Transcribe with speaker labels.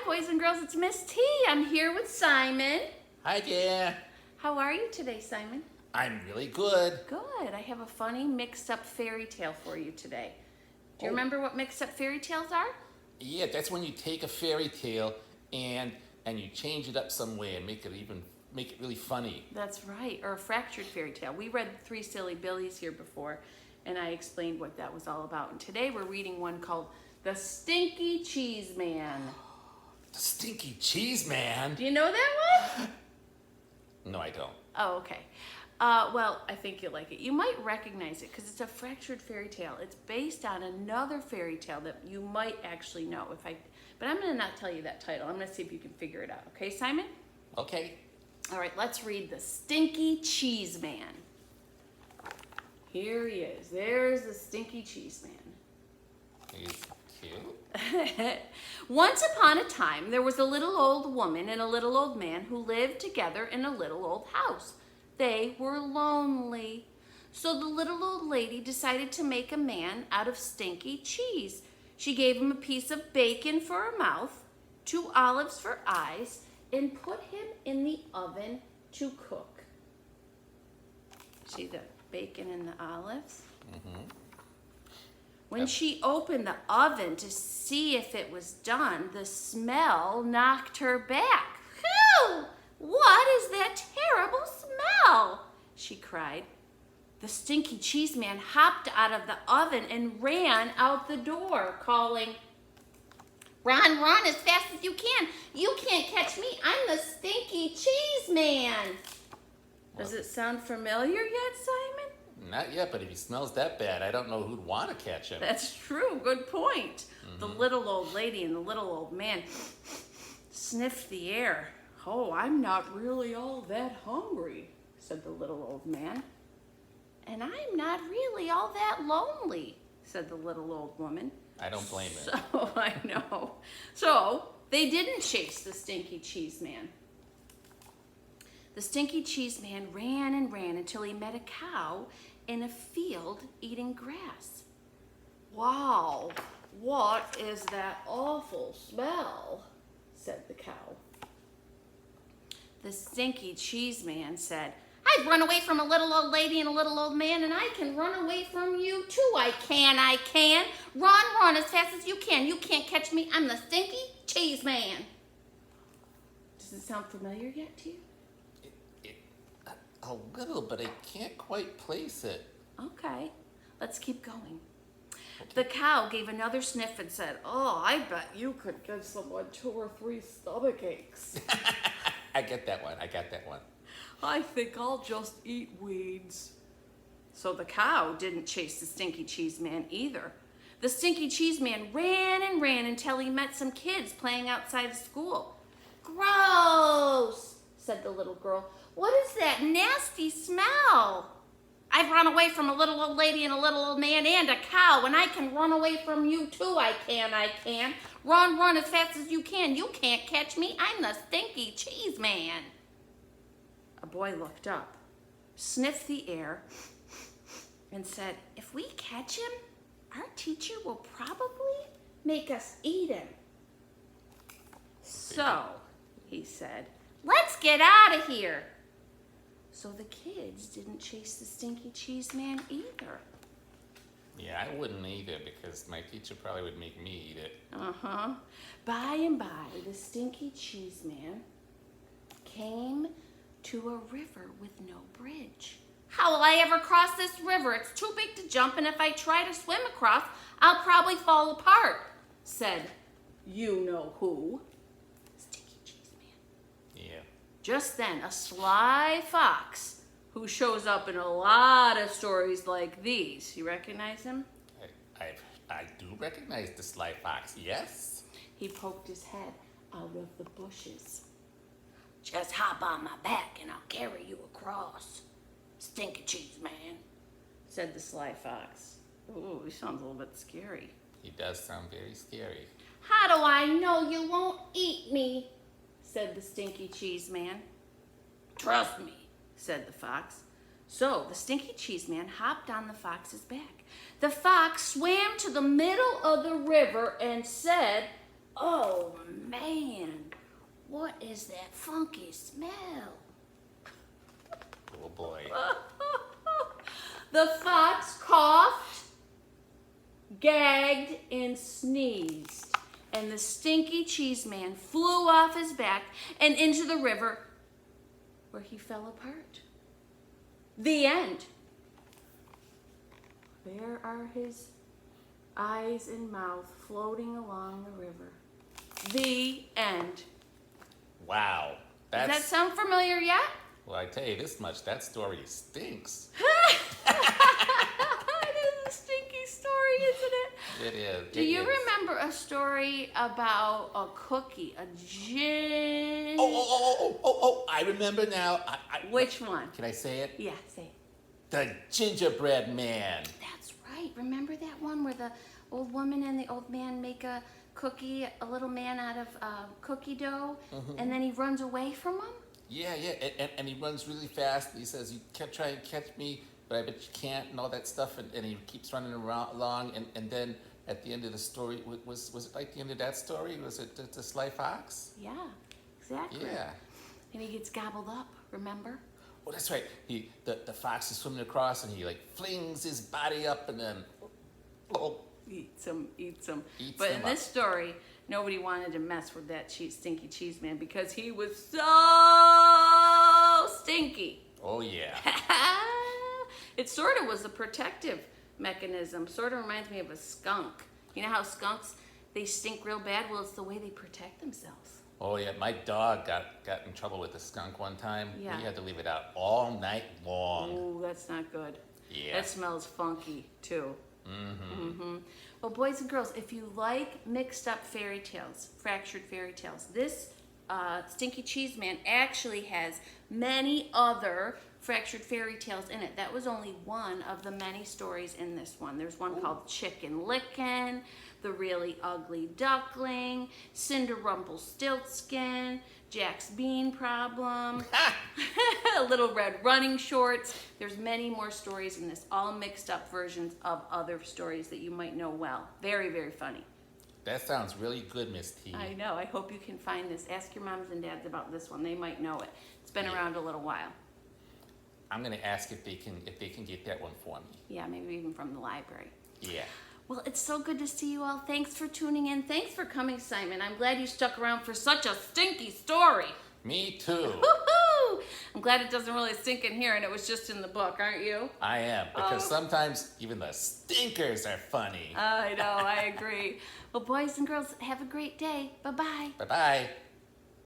Speaker 1: boys and girls, it's Miss T. I'm here with Simon.
Speaker 2: Hi there.
Speaker 1: How are you today, Simon?
Speaker 2: I'm really good.
Speaker 1: Good. I have a funny mixed-up fairy tale for you today. Do you
Speaker 2: Oh.
Speaker 1: remember what mixed-up fairy tales are?
Speaker 2: Yeah, that's when you take a fairy tale and you change it up some way and make it really funny.
Speaker 1: That's right, or a fractured fairy tale. We read Three Silly Billies here before, and I explained what that was all about. And today we're reading one called The Stinky Cheese Man.
Speaker 2: The Stinky Cheese Man?
Speaker 1: Do you know that one?
Speaker 2: No, I don't.
Speaker 1: Oh, okay. Well, I think you'll like it. You might recognize it because it's a fractured fairy tale. It's based on another fairy tale that you might actually know. But I'm going to not tell you that title. I'm going to see if you can figure it out. Okay, Simon?
Speaker 2: Okay.
Speaker 1: All right, let's read The Stinky Cheese Man. Here he is. There's the Stinky Cheese Man.
Speaker 2: He's cute.
Speaker 1: Once upon a time, there was a little old woman and a little old man who lived together in a little old house. They were lonely. So the little old lady decided to make a man out of stinky cheese. She gave him a piece of bacon for a mouth, 2 olives for eyes, and put him in the oven to cook. See the bacon and the olives?
Speaker 2: Mm-hmm.
Speaker 1: When she opened the oven to see if it was done, the smell knocked her back. Phew! What is that terrible smell? She cried. The Stinky Cheese Man hopped out of the oven and ran out the door, calling, "Run, run as fast as you can. You can't catch me. I'm the Stinky Cheese Man." Does it sound familiar yet, Simon?
Speaker 2: Not yet, but if he smells that bad, I don't know who'd want to catch him.
Speaker 1: That's true. Good point. The little old lady and the little old man sniffed the air. "Oh, I'm not really all that hungry," said the little old man. "And I'm not really all that lonely," said the little old woman.
Speaker 2: I don't blame it.
Speaker 1: So, I know. So, they didn't chase the Stinky Cheese Man. The Stinky Cheese Man ran and ran until he met a cow in a field eating grass. "Wow, what is that awful smell?" said the cow. The Stinky Cheese Man said, "I've run away from a little old lady and a little old man, and I can run away from you too. I can. Run, run as fast as you can. You can't catch me. I'm the Stinky Cheese Man." Does it sound familiar yet to you?
Speaker 2: A little, but I can't quite place it.
Speaker 1: Okay, let's keep going. The cow gave another sniff and said, "Oh, I bet you could give someone 2 or 3 stomach aches."
Speaker 2: I get that one. I got that one.
Speaker 1: "I think I'll just eat weeds." So the cow didn't chase the Stinky Cheese Man either. The Stinky Cheese Man ran and ran until he met some kids playing outside of school. "Gross," said the little girl. "What is that nasty smell?" "I've run away from a little old lady and a little old man and a cow, and I can run away from you too. I can. Run, run as fast as you can. You can't catch me. I'm the Stinky Cheese Man." A boy looked up, sniffed the air, and said, "If we catch him, our teacher will probably make us eat him." "So," he said, "let's get out of here." So the kids didn't chase the Stinky Cheese Man either.
Speaker 2: Yeah, I wouldn't either because my teacher probably would make me eat it.
Speaker 1: By and by, the Stinky Cheese Man came to a river with no bridge. "How will I ever cross this river? It's too big to jump, and if I try to swim across, I'll probably fall apart," said you-know-who, Stinky Cheese Man.
Speaker 2: Yeah.
Speaker 1: Just then, a sly fox, who shows up in a lot of stories like these. You recognize him?
Speaker 2: I do recognize the sly fox, yes.
Speaker 1: He poked his head out of the bushes. "Just hop on my back and I'll carry you across, Stinky Cheese Man," said the sly fox. Ooh, he sounds a little bit scary.
Speaker 2: He does sound very scary.
Speaker 1: "How do I know you won't eat me?" said the Stinky Cheese Man. "Trust me," said the fox. So the Stinky Cheese Man hopped on the fox's back. The fox swam to the middle of the river and said, "Oh man, What is that funky smell?
Speaker 2: Oh boy.
Speaker 1: The fox coughed, gagged, and sneezed, and the stinky cheese man flew off his back and into the river, where he fell apart. The end. There are his eyes and mouth floating along the river. The end.
Speaker 2: Wow.
Speaker 1: Does that sound familiar yet?
Speaker 2: Well, I tell you this much, that story stinks.
Speaker 1: It is a stinky story, isn't it?
Speaker 2: It is.
Speaker 1: Do you remember a story about a cookie, a gin?
Speaker 2: Oh, I remember now.
Speaker 1: Which one?
Speaker 2: Can I say it?
Speaker 1: Yeah, say it.
Speaker 2: The gingerbread man.
Speaker 1: That's right. Remember that one where the old woman and the old man make a cookie, a little man out of cookie dough, and then he runs away from him?
Speaker 2: Yeah, and he runs really fast. And he says, "You can't try and catch me, but I bet you can't," and all that stuff. And he keeps running along. And then at the end of the story, was it like the end of that story? Was it the Sly Fox?
Speaker 1: Yeah, exactly.
Speaker 2: Yeah.
Speaker 1: And he gets gobbled up, remember?
Speaker 2: Oh, that's right. The fox is swimming across, and he like flings his body up, and then
Speaker 1: Eats him.
Speaker 2: Eats
Speaker 1: But
Speaker 2: him
Speaker 1: in this
Speaker 2: up.
Speaker 1: story, nobody wanted to mess with that stinky cheese man because he was so stinky.
Speaker 2: Oh yeah.
Speaker 1: It sort of was a protective mechanism. Sort of reminds me of a skunk. You know how skunks, they stink real bad? Well, it's the way they protect themselves.
Speaker 2: Oh yeah. My dog got in trouble with a skunk one time.
Speaker 1: Yeah.
Speaker 2: We had to leave it out all night long.
Speaker 1: Oh, that's not good.
Speaker 2: Yeah.
Speaker 1: That smells funky, too. Well, boys and girls, if you like mixed up fairy tales, fractured fairy tales, this Stinky Cheese Man actually has many other fractured fairy tales in it. That was only one of the many stories in this one. There's one called Chicken Licken, The Really Ugly Duckling, Cinderrumpelstiltskin, Jack's Bean Problem, Little Red Running Shorts. There's many more stories in this, all mixed up versions of other stories that you might know well. Very, very funny.
Speaker 2: That sounds really good, Miss T.
Speaker 1: I know. I hope you can find this. Ask your moms and dads about this one. They might know it. It's been around a little while.
Speaker 2: I'm gonna ask if they can get that one for me.
Speaker 1: Yeah, maybe even from the library.
Speaker 2: Yeah.
Speaker 1: Well, it's so good to see you all. Thanks for tuning in. Thanks for coming, Simon. I'm glad you stuck around for such a stinky story.
Speaker 2: Me too.
Speaker 1: Woohoo! I'm glad it doesn't really stink in here and it was just in the book, aren't you?
Speaker 2: I am, because sometimes even the stinkers are funny.
Speaker 1: I know, I agree. Well, boys and girls, have a great day. Bye-bye.
Speaker 2: Bye-bye.